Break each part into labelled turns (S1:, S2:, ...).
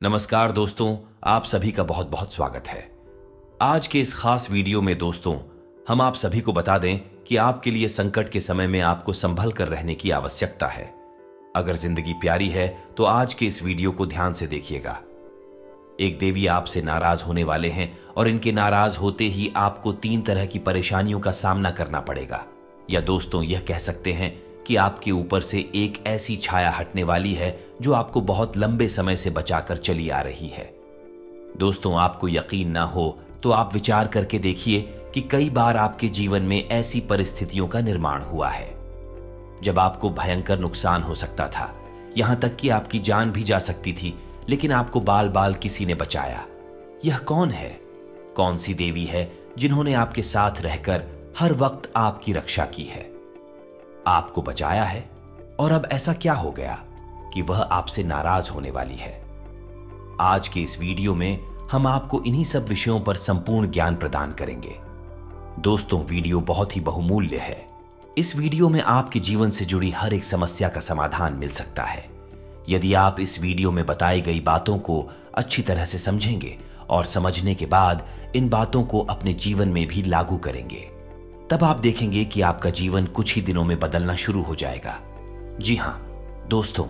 S1: नमस्कार दोस्तों, आप सभी का बहुत बहुत स्वागत है। आज के इस खास वीडियो में दोस्तों हम आप सभी को बता दें कि आपके लिए संकट के समय में आपको संभल कर रहने की आवश्यकता है। अगर जिंदगी प्यारी है तो आज के इस वीडियो को ध्यान से देखिएगा। एक देवी आपसे नाराज होने वाले हैं और इनके नाराज होते ही आपको 3 तरह की परेशानियों का सामना करना पड़ेगा, या दोस्तों यह कह सकते हैं कि आपके ऊपर से एक ऐसी छाया हटने वाली है जो आपको बहुत लंबे समय से बचाकर चली आ रही है। दोस्तों, आपको यकीन ना हो तो आप विचार करके देखिए कि कई बार आपके जीवन में ऐसी परिस्थितियों का निर्माण हुआ है जब आपको भयंकर नुकसान हो सकता था, यहां तक कि आपकी जान भी जा सकती थी, लेकिन आपको बाल बाल किसी ने बचाया। यह कौन है? कौन सी देवी है जिन्होंने आपके साथ रहकर हर वक्त आपकी रक्षा की है, आपको बचाया है? और अब ऐसा क्या हो गया कि वह आपसे नाराज होने वाली है? आज के इस वीडियो में हम आपको इन्हीं सब विषयों पर संपूर्ण ज्ञान प्रदान करेंगे। दोस्तों, वीडियो बहुत ही बहुमूल्य है। इस वीडियो में आपके जीवन से जुड़ी हर एक समस्या का समाधान मिल सकता है यदि आप इस वीडियो में बताई गई बातों को अच्छी तरह से समझेंगे और समझने के बाद इन बातों को अपने जीवन में भी लागू करेंगे। तब आप देखेंगे कि आपका जीवन कुछ ही दिनों में बदलना शुरू हो जाएगा। जी हां दोस्तों,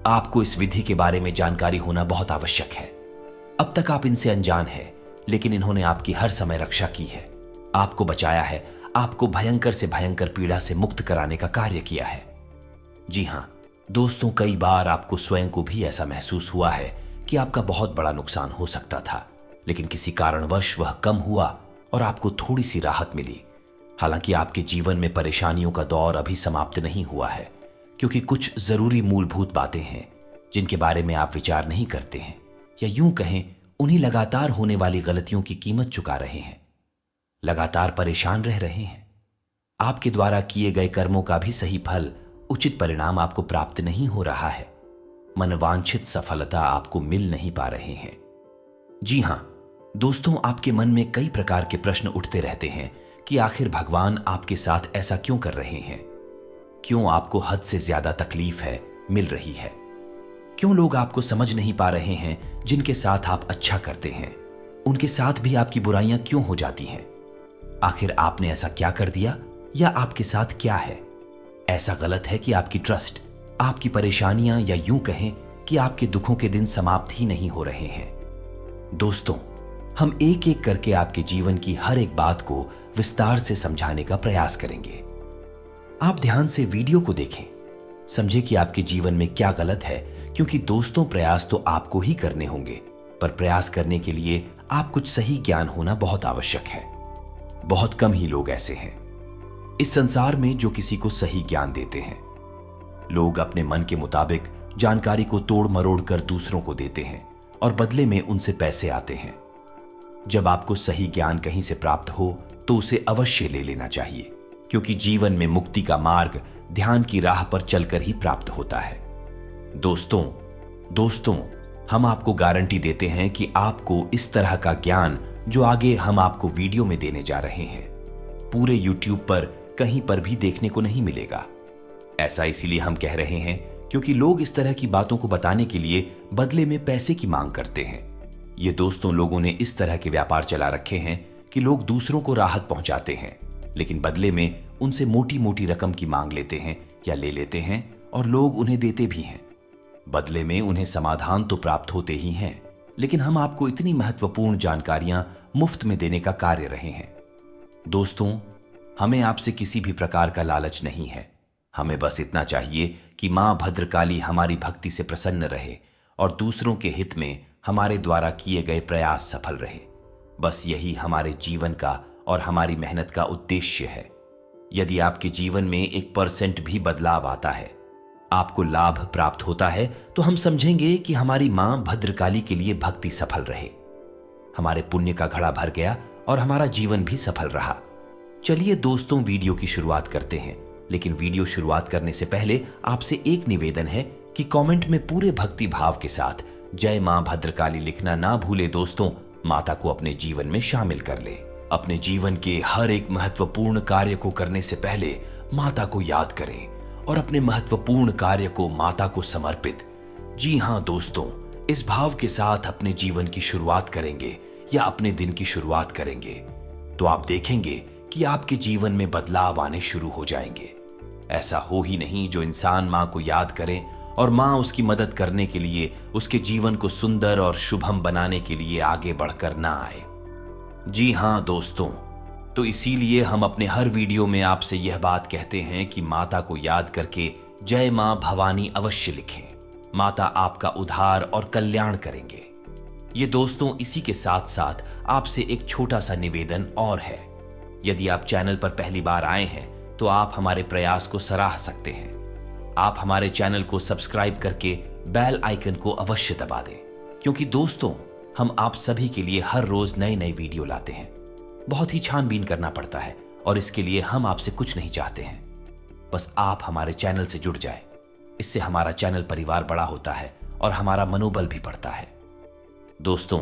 S1: आपको इस विधि के बारे में जानकारी होना बहुत आवश्यक है। अब तक आप इनसे अनजान हैं, लेकिन इन्होंने आपकी हर समय रक्षा की है, आपको बचाया है, आपको भयंकर से भयंकर पीड़ा से मुक्त कराने का कार्य किया है। जी हां दोस्तों, कई बार आपको स्वयं को भी ऐसा महसूस हुआ है कि आपका बहुत बड़ा नुकसान हो सकता था, लेकिन किसी कारणवश वह कम हुआ और आपको थोड़ी सी राहत मिली। हालांकि आपके जीवन में परेशानियों का दौर अभी समाप्त नहीं हुआ है, क्योंकि कुछ जरूरी मूलभूत बातें हैं जिनके बारे में आप विचार नहीं करते हैं, या यूं कहें उन्हीं लगातार होने वाली गलतियों की कीमत चुका रहे हैं, लगातार परेशान रह रहे हैं। आपके द्वारा किए गए कर्मों का भी सही फल, उचित परिणाम आपको प्राप्त नहीं हो रहा है, मनवांछित सफलता आपको मिल नहीं पा रहे हैं। जी हां दोस्तों, आपके मन में कई प्रकार के प्रश्न उठते रहते हैं कि आखिर भगवान आपके साथ ऐसा क्यों कर रहे हैं? क्यों आपको हद से ज्यादा तकलीफ मिल रही है? क्यों लोग आपको समझ नहीं पा रहे हैं? जिनके साथ आप अच्छा करते हैं उनके साथ भी आपकी बुराइयां क्यों हो जाती हैं? आखिर आपने ऐसा क्या कर दिया, या आपके साथ क्या है ऐसा गलत है कि आपकी ट्रस्ट, आपकी परेशानियां, या यूं कहें कि आपके दुखों के दिन समाप्त ही नहीं हो रहे हैं? दोस्तों, हम एक एक करके आपके जीवन की हर एक बात को विस्तार से समझाने का प्रयास करेंगे। आप ध्यान से वीडियो को देखें, समझें कि आपके जीवन में क्या गलत है, क्योंकि दोस्तों प्रयास तो आपको ही करने होंगे, पर प्रयास करने के लिए आप कुछ सही ज्ञान होना बहुत आवश्यक है। बहुत कम ही लोग ऐसे हैं इस संसार में जो किसी को सही ज्ञान देते हैं। लोग अपने मन के मुताबिक जानकारी को तोड़ मरोड़ कर दूसरों को देते हैं और बदले में उनसे पैसे आते हैं। जब आपको सही ज्ञान कहीं से प्राप्त हो तो उसे अवश्य ले लेना चाहिए, क्योंकि जीवन में मुक्ति का मार्ग ध्यान की राह पर चलकर ही प्राप्त होता है। दोस्तों, हम आपको गारंटी देते हैं कि आपको इस तरह का ज्ञान जो आगे हम आपको वीडियो में देने जा रहे हैं, पूरे YouTube पर कहीं पर भी देखने को नहीं मिलेगा। ऐसा इसीलिए हम कह रहे हैं क्योंकि लोग इस तरह की बातों को बताने के लिए बदले में पैसे की मांग करते हैं। ये दोस्तों, लोगों ने इस तरह के व्यापार चला रखे हैं कि लोग दूसरों को राहत पहुंचाते हैं, लेकिन बदले में उनसे मोटी मोटी रकम की मांग लेते हैं या ले लेते हैं, और लोग उन्हें देते भी हैं। बदले में उन्हें समाधान तो प्राप्त होते ही हैं, लेकिन हम आपको इतनी महत्वपूर्ण जानकारियां मुफ्त में देने का कार्य रहे हैं। दोस्तों, हमें आपसे किसी भी प्रकार का लालच नहीं है। हमें बस इतना चाहिए कि मां भद्रकाली हमारी भक्ति से प्रसन्न रहे और दूसरों के हित में हमारे द्वारा किए गए प्रयास सफल रहे। बस यही हमारे जीवन का और हमारी मेहनत का उद्देश्य है। यदि आपके जीवन में 1% भी बदलाव आता है, आपको लाभ प्राप्त होता है, तो हम समझेंगे कि हमारी मां भद्रकाली के लिए भक्ति सफल रहे, हमारे पुण्य का घड़ा भर गया और हमारा जीवन भी सफल रहा। चलिए दोस्तों, वीडियो की शुरुआत करते हैं, लेकिन वीडियो शुरुआत करने से पहले आपसे एक निवेदन है कि कमेंट में पूरे भक्ति भाव के साथ जय मां भद्रकाली लिखना ना भूले। दोस्तों, माता को अपने जीवन में शामिल कर ले। अपने जीवन के हर एक महत्वपूर्ण कार्य को करने से पहले माता को याद करें और अपने महत्वपूर्ण कार्य को माता को समर्पित। जी हां दोस्तों, इस भाव के साथ अपने जीवन की शुरुआत करेंगे या अपने दिन की शुरुआत करेंगे तो आप देखेंगे कि आपके जीवन में बदलाव आने शुरू हो जाएंगे। ऐसा हो ही नहीं जो इंसान मां को याद करे और मां उसकी मदद करने के लिए उसके जीवन को सुंदर और शुभम बनाने के लिए आगे बढ़कर ना आए। जी हां दोस्तों, तो इसीलिए हम अपने हर वीडियो में आपसे यह बात कहते हैं कि माता को याद करके जय मां भवानी अवश्य लिखें। माता आपका उद्धार और कल्याण करेंगे। ये दोस्तों, इसी के साथ साथ आपसे एक छोटा सा निवेदन और है। यदि आप चैनल पर पहली बार आए हैं तो आप हमारे प्रयास को सराह सकते हैं। आप हमारे चैनल को सब्सक्राइब करके बेल आइकन को अवश्य दबा दें, क्योंकि दोस्तों हम आप सभी के लिए हर रोज नए नए वीडियो लाते हैं। बहुत ही छानबीन करना पड़ता है और इसके लिए हम आपसे कुछ नहीं चाहते हैं, बस आप हमारे चैनल से जुड़ जाए। इससे हमारा चैनल परिवार बड़ा होता है और हमारा मनोबल भी बढ़ता है। दोस्तों,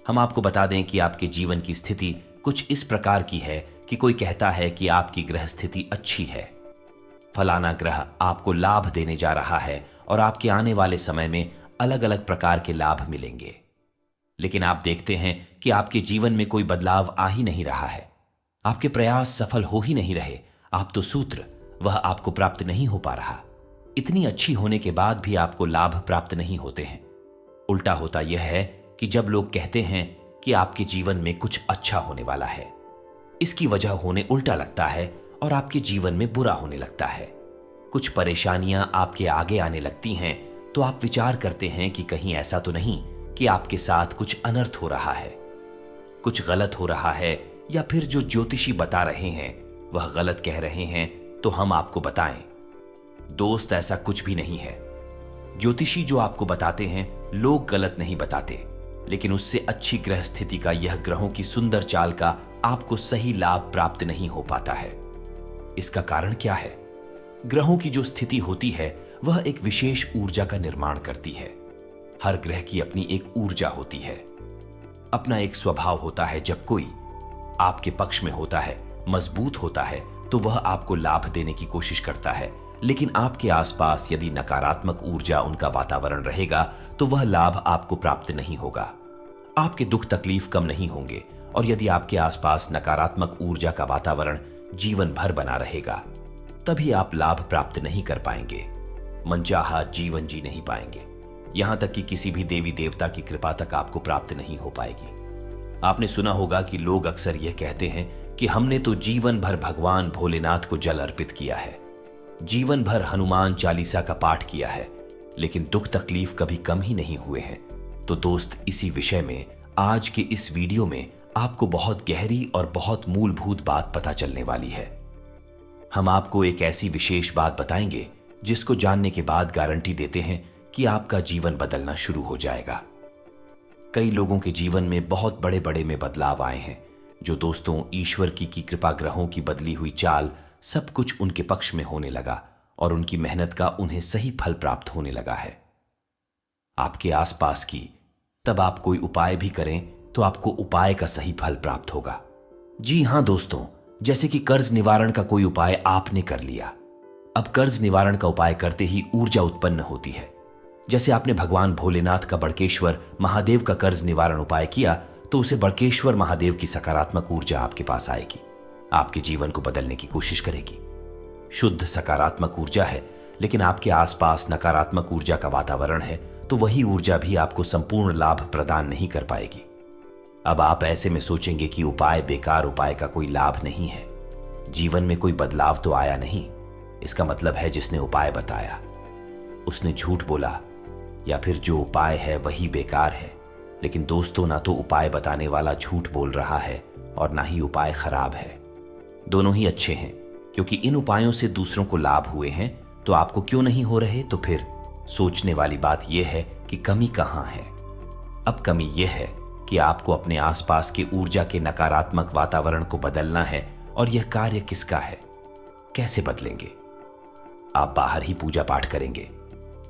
S1: हम आपको बता दें कि आपके जीवन की स्थिति कुछ इस प्रकार की है कि कोई कहता है कि आपकी ग्रह स्थिति अच्छी है, फलाना ग्रह आपको लाभ देने जा रहा है और आपके आने वाले समय में अलग अलग प्रकार के लाभ मिलेंगे। लेकिन आप देखते हैं कि आपके जीवन में कोई बदलाव आ ही नहीं रहा है, आपके प्रयास सफल हो ही नहीं रहे। आप तो सूत्र वह आपको प्राप्त नहीं हो पा रहा। इतनी अच्छी होने के बाद भी आपको लाभ प्राप्त नहीं होते हैं। उल्टा होता यह है कि जब लोग कहते हैं कि आपके जीवन में कुछ अच्छा होने वाला है, इसकी वजह होने उल्टा लगता है और आपके जीवन में बुरा होने लगता है। कुछ परेशानियां आपके आगे आने लगती हैं तो आप विचार करते हैं कि कहीं ऐसा तो नहीं कि आपके साथ कुछ अनर्थ हो रहा है, कुछ गलत हो रहा है, या फिर जो ज्योतिषी बता रहे हैं वह गलत कह रहे हैं। तो हम आपको बताएं दोस्त, ऐसा कुछ भी नहीं है। ज्योतिषी जो आपको बताते हैं लोग गलत नहीं बताते, लेकिन उससे अच्छी ग्रह स्थिति का यह ग्रहों की सुंदर चाल का आपको सही लाभ प्राप्त नहीं हो पाता है। इसका कारण क्या है? ग्रहों की जो स्थिति होती है वह एक विशेष ऊर्जा का निर्माण करती है। हर ग्रह की अपनी एक ऊर्जा होती है, अपना एक स्वभाव होता है। जब कोई आपके पक्ष में होता है, मजबूत होता है, तो वह आपको लाभ देने की कोशिश करता है। लेकिन आपके आसपास यदि नकारात्मक ऊर्जा उनका वातावरण रहेगा तो वह लाभ आपको प्राप्त नहीं होगा। आपके दुख तकलीफ कम नहीं होंगे। और यदि आपके आसपास नकारात्मक ऊर्जा का वातावरण जीवन भर बना रहेगा, तभी आप लाभ प्राप्त नहीं कर पाएंगे, मनचाहा जीवन जी नहीं पाएंगे। यहां तक कि किसी भी देवी देवता की कृपा तक आपको प्राप्त नहीं हो पाएगी। आपने सुना होगा कि लोग अक्सर यह कहते हैं कि हमने तो जीवन भर भगवान भोलेनाथ को जल अर्पित किया है, जीवन भर हनुमान चालीसा का पाठ किया है, लेकिन दुख तकलीफ कभी कम ही नहीं हुए हैं। तो दोस्त, इसी विषय में आज के इस वीडियो में आपको बहुत गहरी और बहुत मूलभूत बात पता चलने वाली है। हम आपको एक ऐसी विशेष बात बताएंगे जिसको जानने के बाद गारंटी देते हैं कि आपका जीवन बदलना शुरू हो जाएगा। कई लोगों के जीवन में बहुत बड़े बड़े में बदलाव आए हैं, जो दोस्तों ईश्वर की कृपा, ग्रहों की बदली हुई चाल, सब कुछ उनके पक्ष में होने लगा और उनकी मेहनत का उन्हें सही फल प्राप्त होने लगा है। आपके आसपास की, तब आप कोई उपाय भी करें तो आपको उपाय का सही फल प्राप्त होगा। जी हां दोस्तों, जैसे कि कर्ज निवारण का कोई उपाय आपने कर लिया, अब कर्ज निवारण का उपाय करते ही ऊर्जा उत्पन्न होती है। जैसे आपने भगवान भोलेनाथ का, बड़केश्वर महादेव का कर्ज निवारण उपाय किया तो उसे बड़केश्वर महादेव की सकारात्मक ऊर्जा आपके पास आएगी, आपके जीवन को बदलने की कोशिश करेगी। शुद्ध सकारात्मक ऊर्जा है, लेकिन आपके आसपास नकारात्मक ऊर्जा का वातावरण है तो वही ऊर्जा भी आपको संपूर्ण लाभ प्रदान नहीं कर पाएगी। अब आप ऐसे में सोचेंगे कि उपाय बेकार, उपाय का कोई लाभ नहीं है, जीवन में कोई बदलाव तो आया नहीं। इसका मतलब है जिसने उपाय बताया उसने झूठ बोला, या फिर जो उपाय है वही बेकार है। लेकिन दोस्तों, ना तो उपाय बताने वाला झूठ बोल रहा है और ना ही उपाय खराब है। दोनों ही अच्छे हैं, क्योंकि इन उपायों से दूसरों को लाभ हुए हैं तो आपको क्यों नहीं हो रहे। तो फिर सोचने वाली बात यह है कि कमी कहां है। अब कमी यह है कि आपको अपने आसपास के ऊर्जा के नकारात्मक वातावरण को बदलना है। और यह कार्य किसका है, कैसे बदलेंगे? आप बाहर ही पूजा पाठ करेंगे,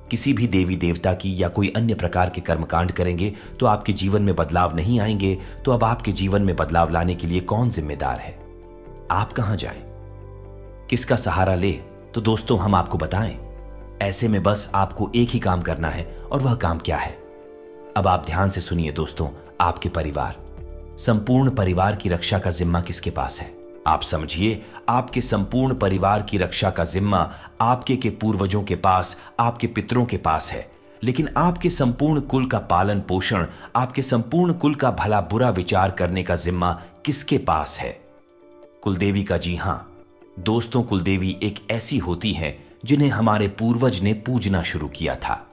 S1: किसी भी देवी देवता की या कोई अन्य प्रकार के कर्मकांड करेंगे तो आपके जीवन में बदलाव नहीं आएंगे। तो अब आपके जीवन में बदलाव लाने के लिए कौन जिम्मेदार है? आप कहां जाएं, किसका सहारा ले? तो दोस्तों, हम आपको बताएं। ऐसे में बस आपको एक ही काम करना है, और वह काम क्या है? अब आप ध्यान से सुनिए दोस्तों, आपके परिवार, संपूर्ण परिवार की रक्षा का जिम्मा किसके पास है? आप समझिए, आपके संपूर्ण परिवार की रक्षा का जिम्मा आपके के पूर्वजों के पास, आपके पितरों के पास है। लेकिन आपके संपूर्ण कुल का पालन पोषण, आपके संपूर्ण कुल का भला बुरा विचार करने का जिम्मा किसके पास है? कुलदेवी का। जी हां दोस्तों, कुलदेवी एक ऐसी होती हैं जिन्हें हमारे पूर्वज ने पूजना शुरू किया था।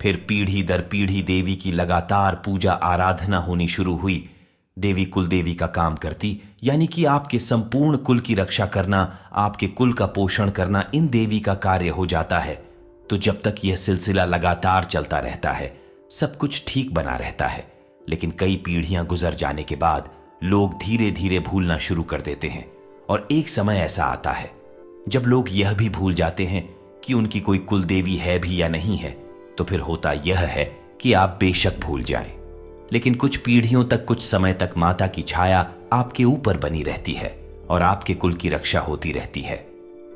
S1: फिर पीढ़ी दर पीढ़ी देवी की लगातार पूजा आराधना होनी शुरू हुई। देवी कुलदेवी का काम करती, यानी कि आपके संपूर्ण कुल की रक्षा करना, आपके कुल का पोषण करना इन देवी का कार्य हो जाता है। तो जब तक यह सिलसिला लगातार चलता रहता है, सब कुछ ठीक बना रहता है। लेकिन कई पीढ़ियां गुजर जाने के बाद लोग धीरे धीरे भूलना शुरू कर देते हैं, और एक समय ऐसा आता है जब लोग यह भी भूल जाते हैं कि उनकी कोई कुलदेवी है भी या नहीं है। तो फिर होता यह है कि आप बेशक भूल जाएं, लेकिन कुछ पीढ़ियों तक, कुछ समय तक माता की छाया आपके ऊपर बनी रहती है और आपके कुल की रक्षा होती रहती है।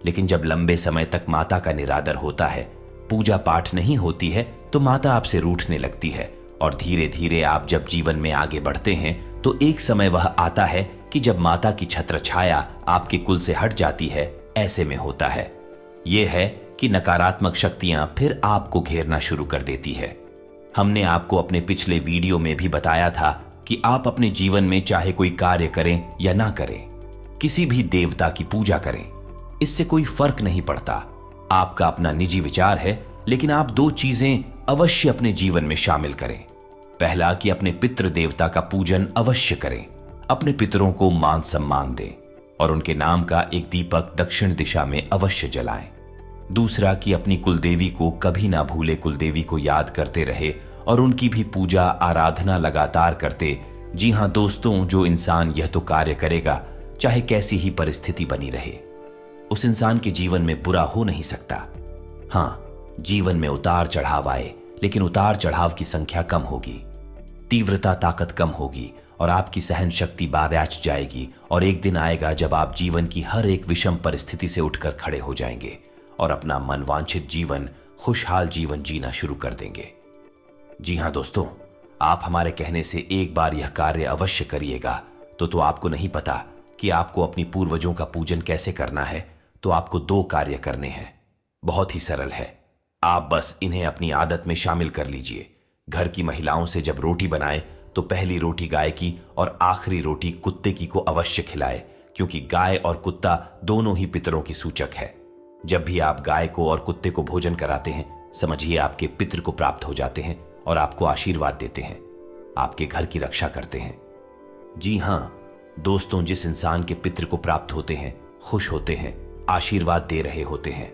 S1: लेकिन जब लंबे समय तक माता का निरादर होता है, पूजा पाठ नहीं होती है, तो माता आपसे रूठने लगती है। और धीरे धीरे आप जब जीवन में आगे बढ़ते हैं तो एक समय वह आता है कि जब माता की छत्र छाया आपके कुल से हट जाती है। ऐसे में होता है यह है कि नकारात्मक शक्तियां फिर आपको घेरना शुरू कर देती है। हमने आपको अपने पिछले वीडियो में भी बताया था कि आप अपने जीवन में चाहे कोई कार्य करें या ना करें, किसी भी देवता की पूजा करें, इससे कोई फर्क नहीं पड़ता। आपका अपना निजी विचार है, लेकिन आप दो चीजें अवश्य अपने जीवन में शामिल करें। पहला कि अपने पितृ देवता का पूजन अवश्य करें, अपने पितरों को मान सम्मान दें और उनके नाम का एक दीपक दक्षिण दिशा में अवश्य जलाएं। दूसरा कि अपनी कुलदेवी को कभी ना भूले, कुलदेवी को याद करते रहे और उनकी भी पूजा आराधना लगातार करते। जी हां दोस्तों, जो इंसान यह तो कार्य करेगा, चाहे कैसी ही परिस्थिति बनी रहे, उस इंसान के जीवन में बुरा हो नहीं सकता। हां, जीवन में उतार चढ़ाव आए, लेकिन उतार चढ़ाव की संख्या कम होगी, तीव्रता ताकत कम होगी और आपकी सहन शक्ति बाराच जाएगी। और एक दिन आएगा जब आप जीवन की हर एक विषम परिस्थिति से उठकर खड़े हो जाएंगे और अपना मनवांछित जीवन, खुशहाल जीवन जीना शुरू कर देंगे। जी हां दोस्तों, आप हमारे कहने से एक बार यह कार्य अवश्य करिएगा। तो आपको नहीं पता कि आपको अपनी पूर्वजों का पूजन कैसे करना है? तो आपको दो कार्य करने हैं, बहुत ही सरल है। आप बस इन्हें अपनी आदत में शामिल कर लीजिए। घर की महिलाओं से जब रोटी बनाए तो पहली रोटी गाय की और आखिरी रोटी कुत्ते की को अवश्य खिलाए, क्योंकि गाय और कुत्ता दोनों ही पितरों की सूचक है। जब भी आप गाय को और कुत्ते को भोजन कराते हैं, समझिए आपके पितृ को प्राप्त हो जाते हैं और आपको आशीर्वाद देते हैं, आपके घर की रक्षा करते हैं। जी हां दोस्तों, जिस इंसान के पितृ को प्राप्त होते हैं, खुश होते हैं, आशीर्वाद दे रहे होते हैं,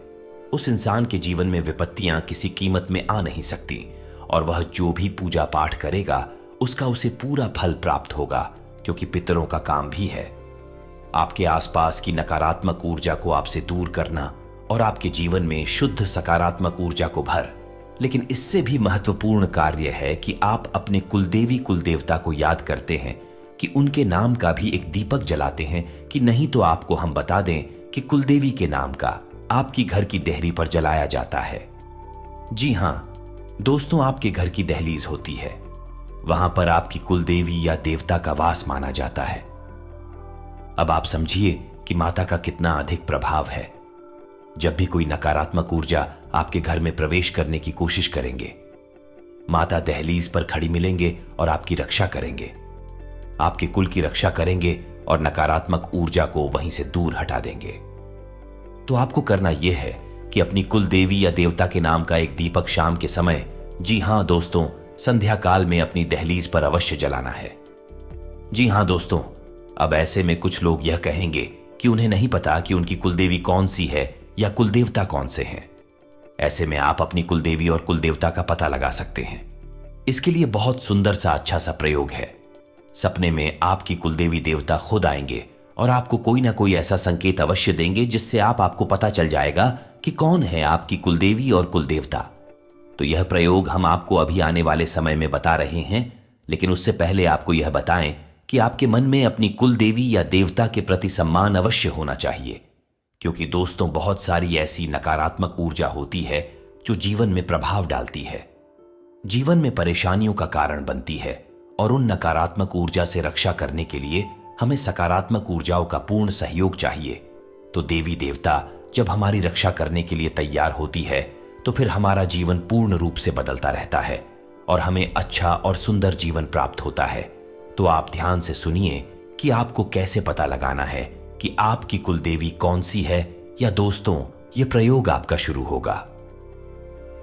S1: उस इंसान के जीवन में विपत्तियां किसी कीमत में आ नहीं सकती और वह जो भी पूजा पाठ करेगा उसका उसे पूरा फल प्राप्त होगा, क्योंकि पितरों का काम भी है आपके आसपास की नकारात्मक ऊर्जा को आपसे दूर करना और आपके जीवन में शुद्ध सकारात्मक ऊर्जा को भर। लेकिन इससे भी महत्वपूर्ण कार्य है कि आप अपने कुलदेवी कुलदेवता को याद करते हैं, कि उनके नाम का भी एक दीपक जलाते हैं, कि नहीं तो आपको हम बता दें कि कुलदेवी के नाम का आपकी घर की देहरी पर जलाया जाता है। जी हां दोस्तों, आपके घर की दहलीज होती है, वहां पर आपकी कुलदेवी या देवता का वास माना जाता है। अब आप समझिए कि माता का कितना अधिक प्रभाव है। जब भी कोई नकारात्मक ऊर्जा आपके घर में प्रवेश करने की कोशिश करेंगे, माता दहलीज पर खड़ी मिलेंगे और आपकी रक्षा करेंगे, आपके कुल की रक्षा करेंगे और नकारात्मक ऊर्जा को वहीं से दूर हटा देंगे। तो आपको करना यह है कि अपनी कुल देवी या देवता के नाम का एक दीपक शाम के समय, जी हां दोस्तों, संध्या काल में अपनी दहलीज पर अवश्य जलाना है। जी हां दोस्तों, अब ऐसे में कुछ लोग यह कहेंगे कि उन्हें नहीं पता कि उनकी कुलदेवी कौन सी है या कुलदेवता कौन से हैं। ऐसे में आप अपनी कुलदेवी और कुलदेवता का पता लगा सकते हैं। इसके लिए बहुत सुंदर सा अच्छा सा प्रयोग है। सपने में आपकी कुलदेवी देवता खुद आएंगे और आपको कोई ना कोई ऐसा संकेत अवश्य देंगे जिससे आपको पता चल जाएगा कि कौन है आपकी कुलदेवी और कुलदेवता। तो यह प्रयोग हम आपको अभी आने वाले समय में बता रहे हैं, लेकिन उससे पहले आपको यह बताएं कि आपके मन में अपनी कुलदेवी या देवता के प्रति सम्मान अवश्य होना चाहिए, क्योंकि दोस्तों बहुत सारी ऐसी नकारात्मक ऊर्जा होती है जो जीवन में प्रभाव डालती है। जीवन में परेशानियों का कारण बनती है और उन नकारात्मक ऊर्जा से रक्षा करने के लिए हमें सकारात्मक ऊर्जाओं का पूर्ण सहयोग चाहिए। तो देवी देवता जब हमारी रक्षा करने के लिए तैयार होती है तो फिर हमारा जीवन पूर्ण रूप से बदलता रहता है और हमें अच्छा और सुंदर जीवन प्राप्त होता है। तो आप ध्यान से सुनिए कि आपको कैसे पता लगाना है कि आपकी कुलदेवी कौन सी है। या दोस्तों, यह प्रयोग आपका शुरू होगा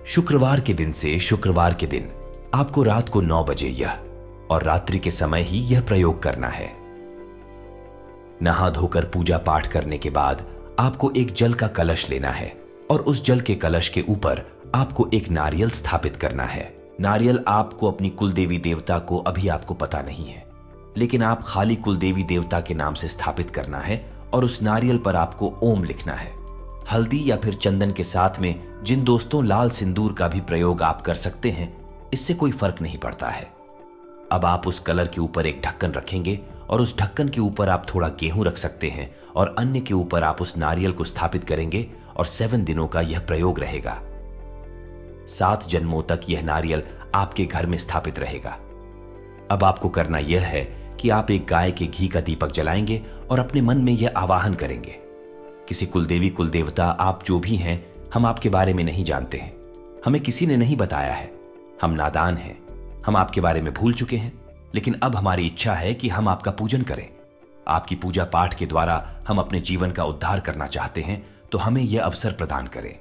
S1: शुक्रवार के दिन से। शुक्रवार के दिन आपको रात को 9 बजे यह और रात्रि के समय ही यह प्रयोग करना है। नहा धोकर पूजा पाठ करने के बाद आपको एक जल का कलश लेना है और उस जल के कलश के ऊपर आपको एक नारियल स्थापित करना है। नारियल आपको अपनी कुलदेवी देवता को अभी आपको पता नहीं है, लेकिन आप खाली कुलदेवी देवता के नाम से स्थापित करना है और उस नारियल पर आपको ओम लिखना है। हल्दी या फिर चंदन के साथ में जिन दोस्तों लाल सिंदूर का भी प्रयोग आप कर सकते हैं, इससे कोई फर्क नहीं पड़ता है। अब आप उस कलर के ऊपर एक ढक्कन रखेंगे और उस ढक्कन के ऊपर आप थोड़ा गेहूं रख सकते हैं और अन्य के ऊपर आप उस नारियल को स्थापित करेंगे और 7 दिनों का यह प्रयोग रहेगा। 7 जन्मों तक यह नारियल आपके घर में स्थापित रहेगा। अब आपको करना यह है कि आप एक गाय के घी का दीपक जलाएंगे और अपने मन में यह आवाहन करेंगे, किसी कुलदेवी कुलदेवता आप जो भी हैं, हम आपके बारे में नहीं जानते हैं, हमें किसी ने नहीं बताया है, हम नादान हैं, हम आपके बारे में भूल चुके हैं, लेकिन अब हमारी इच्छा है कि हम आपका पूजन करें। आपकी पूजा पाठ के द्वारा हम अपने जीवन का उद्धार करना चाहते हैं, तो हमें यह अवसर प्रदान करें।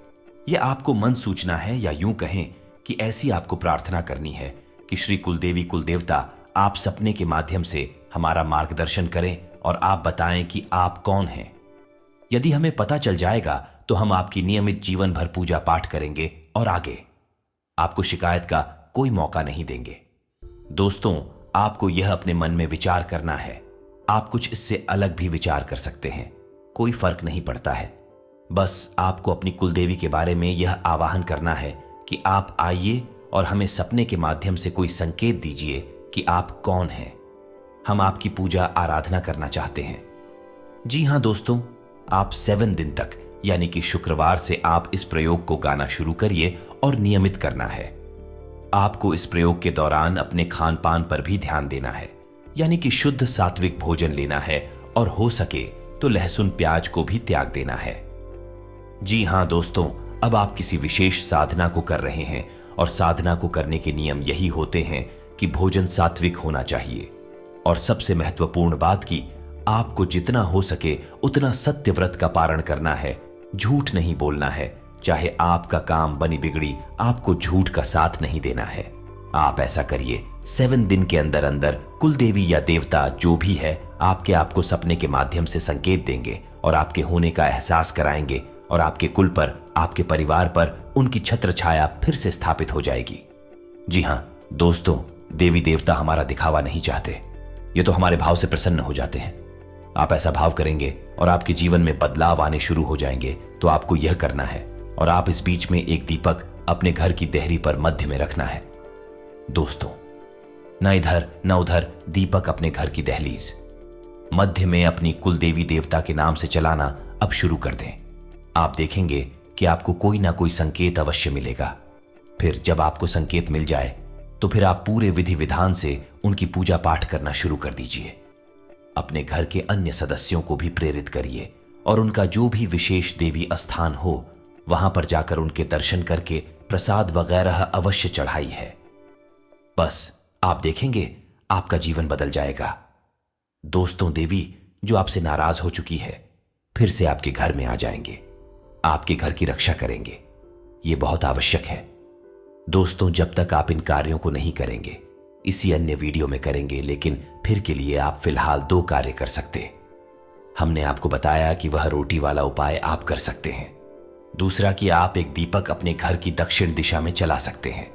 S1: यह आपको मन सूचना है, या यूं कहें कि ऐसी आपको प्रार्थना करनी है कि श्री कुलदेवी कुलदेवता आप सपने के माध्यम से हमारा मार्गदर्शन करें और आप बताएं कि आप कौन हैं। यदि हमें पता चल जाएगा तो हम आपकी नियमित जीवन भर पूजा पाठ करेंगे और आगे आपको शिकायत का कोई मौका नहीं देंगे। दोस्तों, आपको यह अपने मन में विचार करना है। आप कुछ इससे अलग भी विचार कर सकते हैं, कोई फर्क नहीं पड़ता है। बस आपको अपनी कुलदेवी के बारे में यह आवाहन करना है कि आप आइए और हमें सपने के माध्यम से कोई संकेत दीजिए कि आप कौन हैं। हम आपकी पूजा आराधना करना चाहते हैं। जी हां दोस्तों, आप 7 दिन तक यानी कि शुक्रवार से आप इस प्रयोग को गाना शुरू करिए और नियमित करना है। आपको इस प्रयोग के दौरान अपने खान पान पर भी ध्यान देना है, यानी कि शुद्ध सात्विक भोजन लेना है और हो सके तो लहसुन प्याज को भी त्याग देना है। जी हां दोस्तों, अब आप किसी विशेष साधना को कर रहे हैं और साधना को करने के नियम यही होते हैं कि भोजन सात्विक होना चाहिए और सबसे महत्वपूर्ण बात कि आपको जितना हो सके उतना सत्य व्रत का पारण करना है, झूठ नहीं बोलना है। चाहे आपका काम बनी बिगड़ी, आपको झूठ का साथ नहीं देना है। आप ऐसा करिए। 7 दिन के अंदर अंदर कुलदेवी या देवता जो भी है आपके आपको सपने के माध्यम से संकेत देंगे और आपके होने का एहसास कराएंगे और आपके कुल पर, आपके परिवार पर उनकी छत्र छाया फिर से स्थापित हो जाएगी। जी हां दोस्तों, देवी देवता हमारा दिखावा नहीं चाहते, ये तो हमारे भाव से प्रसन्न हो जाते हैं। आप ऐसा भाव करेंगे और आपके जीवन में बदलाव आने शुरू हो जाएंगे। तो आपको यह करना है और आप इस बीच में एक दीपक अपने घर की देहरी पर मध्य में रखना है। दोस्तों, न इधर न उधर, दीपक अपने घर की दहलीज मध्य में अपनी कुलदेवी देवता के नाम से चलाना अब शुरू कर दें। आप देखेंगे कि आपको कोई ना कोई संकेत अवश्य मिलेगा। फिर जब आपको संकेत मिल जाए तो फिर आप पूरे विधि विधान से उनकी पूजा पाठ करना शुरू कर दीजिए। अपने घर के अन्य सदस्यों को भी प्रेरित करिए और उनका जो भी विशेष देवी स्थान हो वहां पर जाकर उनके दर्शन करके प्रसाद वगैरह अवश्य चढ़ाई है। बस आप देखेंगे आपका जीवन बदल जाएगा। दोस्तों, देवी जो आपसे नाराज हो चुकी है फिर से आपके घर में आ जाएंगे, आपके घर की रक्षा करेंगे। यह बहुत आवश्यक है। दोस्तों, जब तक आप इन कार्यों को नहीं करेंगे, इसी अन्य वीडियो में करेंगे, लेकिन फिर के लिए आप फिलहाल 2 कार्य कर सकते। हमने आपको बताया कि वह रोटी वाला उपाय आप कर सकते हैं। दूसरा कि आप एक दीपक अपने घर की दक्षिण दिशा में जला सकते हैं।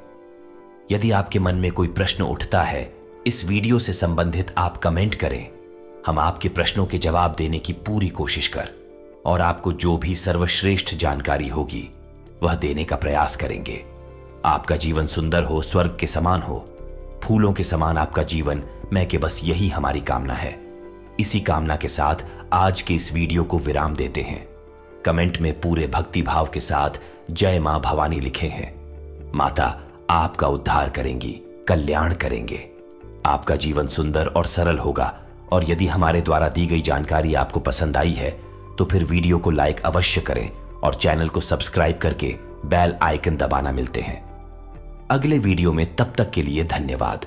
S1: यदि आपके मन में कोई प्रश्न उठता है, इस वीडियो से संबंधित आप कमेंट करें। हम आपके प्रश्नों के जवाब देने की पूरी कोशिश कर और आपको जो भी सर्वश्रेष्ठ जानकारी होगी वह देने का प्रयास करेंगे। आपका जीवन सुंदर हो, स्वर्ग के समान हो, फूलों के समान आपका जीवन मैं के बस यही हमारी कामना है। इसी कामना के साथ आज के इस वीडियो को विराम देते हैं। कमेंट में पूरे भक्ति भाव के साथ जय मां भवानी लिखे हैं। माता आपका उद्धार करेंगी, कल्याण करेंगे। आपका जीवन सुंदर और सरल होगा। और यदि हमारे द्वारा दी गई जानकारी आपको पसंद आई है तो फिर वीडियो को लाइक अवश्य करें और चैनल को सब्सक्राइब करके बेल आइकन दबाना। मिलते हैं अगले वीडियो में, तब तक के लिए धन्यवाद।